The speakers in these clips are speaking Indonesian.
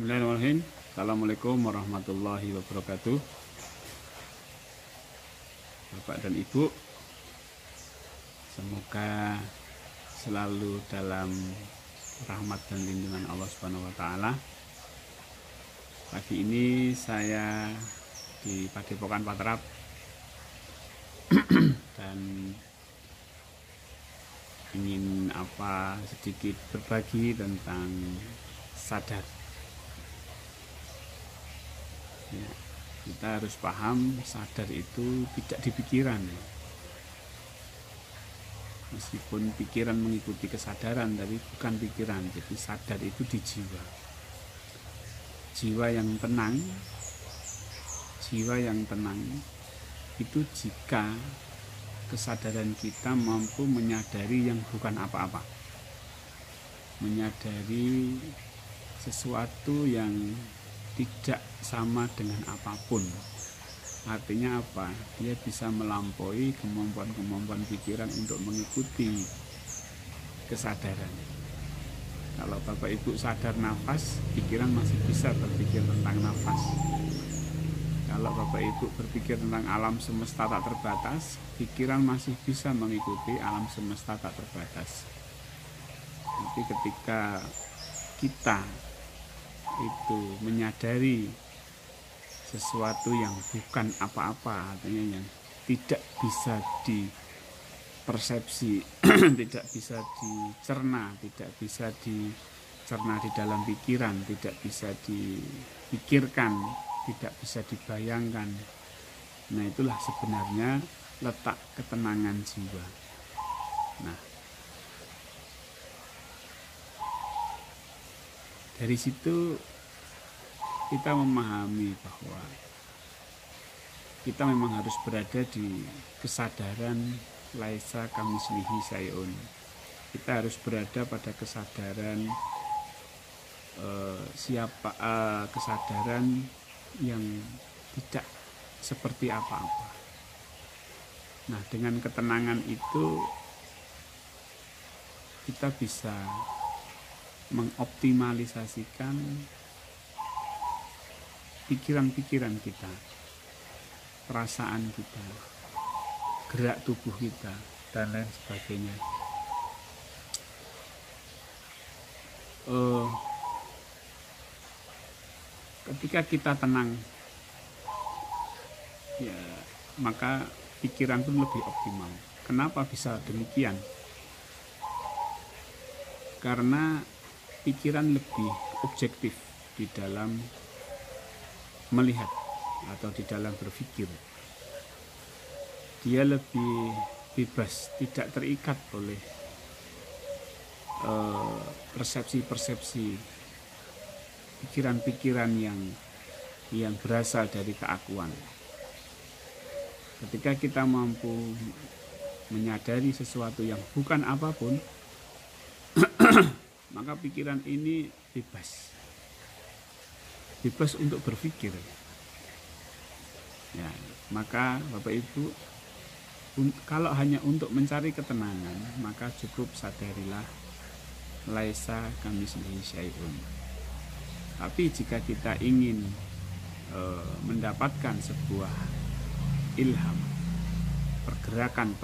Bismillahirrahmanirrahim. Assalamualaikum warahmatullahi wabarakatuh. Bapak dan Ibu, semoga selalu dalam rahmat dan lindungan Allah Subhanahu wa taala. Pagi ini saya di Padepokan Patrap dan ingin sedikit berbagi tentang sadar. Ya, kita harus paham sadar itu tidak di pikiran. Meskipun pikiran mengikuti kesadaran, tapi bukan pikiran. Jadi sadar itu di jiwa. Jiwa yang tenang itu jika kesadaran kita mampu menyadari yang bukan apa-apa, menyadari sesuatu yang tidak sama dengan apapun. Artinya apa? Dia bisa melampaui kemampuan pikiran untuk mengikuti kesadaran. Kalau Bapak Ibu sadar nafas, pikiran masih bisa berpikir tentang nafas. Kalau Bapak Ibu berpikir tentang alam semesta tak terbatas, pikiran masih bisa mengikuti alam semesta tak terbatas. Tapi ketika kita itu menyadari sesuatu yang bukan apa-apa, artinya yang tidak bisa dipersepsi, tidak bisa dicerna, tidak bisa dicerna di dalam pikiran, tidak bisa dipikirkan, tidak bisa dibayangkan. Nah, itulah sebenarnya letak ketenangan jiwa. Nah, dari situ kita memahami bahwa kita memang harus berada di kesadaran laisa kamitslihi syai'un. Kita harus berada pada kesadaran kesadaran yang tidak seperti apa-apa. Nah, dengan ketenangan itu kita bisa mengoptimalisasikan pikiran-pikiran kita, perasaan kita, gerak tubuh kita, dan lain sebagainya. Ketika kita tenang, ya, maka pikiran pun lebih optimal. Kenapa bisa demikian? Karena pikiran lebih objektif di dalam melihat atau di dalam berpikir. Dia lebih bebas, tidak terikat oleh persepsi-persepsi, pikiran-pikiran yang berasal dari keakuan. Ketika kita mampu menyadari sesuatu yang bukan apapun, maka pikiran ini bebas untuk berpikir. Ya, maka Bapak Ibu, kalau hanya untuk mencari ketenangan, maka cukup sadarilah laisa kamitslihi syai'un. Tapi jika kita ingin mendapatkan sebuah ilham, pergerakan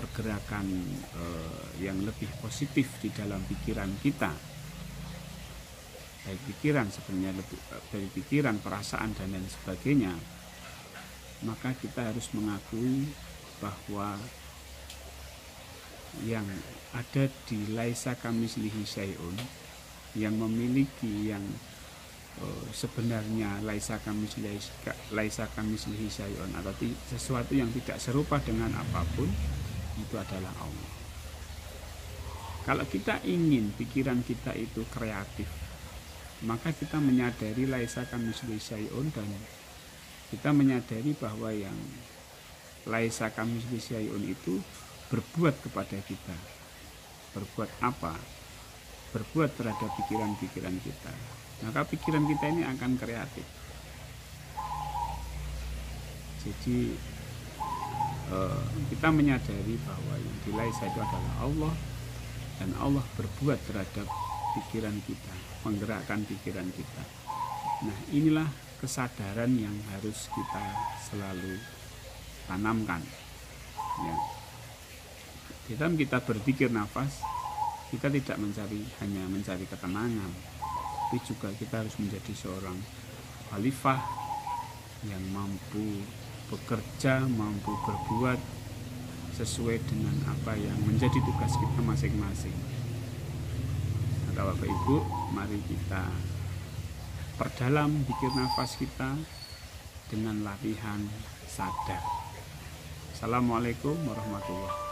yang lebih positif di dalam pikiran kita, baik pikiran sebenarnya dari pikiran, perasaan dan lain sebagainya, maka kita harus mengakui bahwa yang ada di laisa kamitslihi syai'un, yang memiliki yang sebenarnya laisa kamitslihi syai'un atau sesuatu yang tidak serupa dengan apapun, itu adalah Allah. Kalau kita ingin pikiran kita itu kreatif, maka kita menyadari laisa kamitslihi syai'un, dan kita menyadari bahwa yang laisa kamitslihi syai'un itu berbuat kepada kita. Berbuat apa? Berbuat terhadap pikiran-pikiran kita. Maka pikiran kita ini akan kreatif. Jadi kita menyadari bahwa yang di laisa itu adalah Allah, dan Allah berbuat terhadap pikiran kita, menggerakkan pikiran kita. Nah, inilah kesadaran yang harus kita selalu tanamkan. Ya. Di dalam kita berpikir nafas, kita tidak hanya mencari ketenangan, tapi juga kita harus menjadi seorang khalifah yang mampu bekerja, mampu berbuat sesuai dengan apa yang menjadi tugas kita masing-masing. Maka Bapak Ibu, mari kita perdalam pikir nafas kita dengan latihan sadar. Assalamualaikum warahmatullahi wabarakatuh.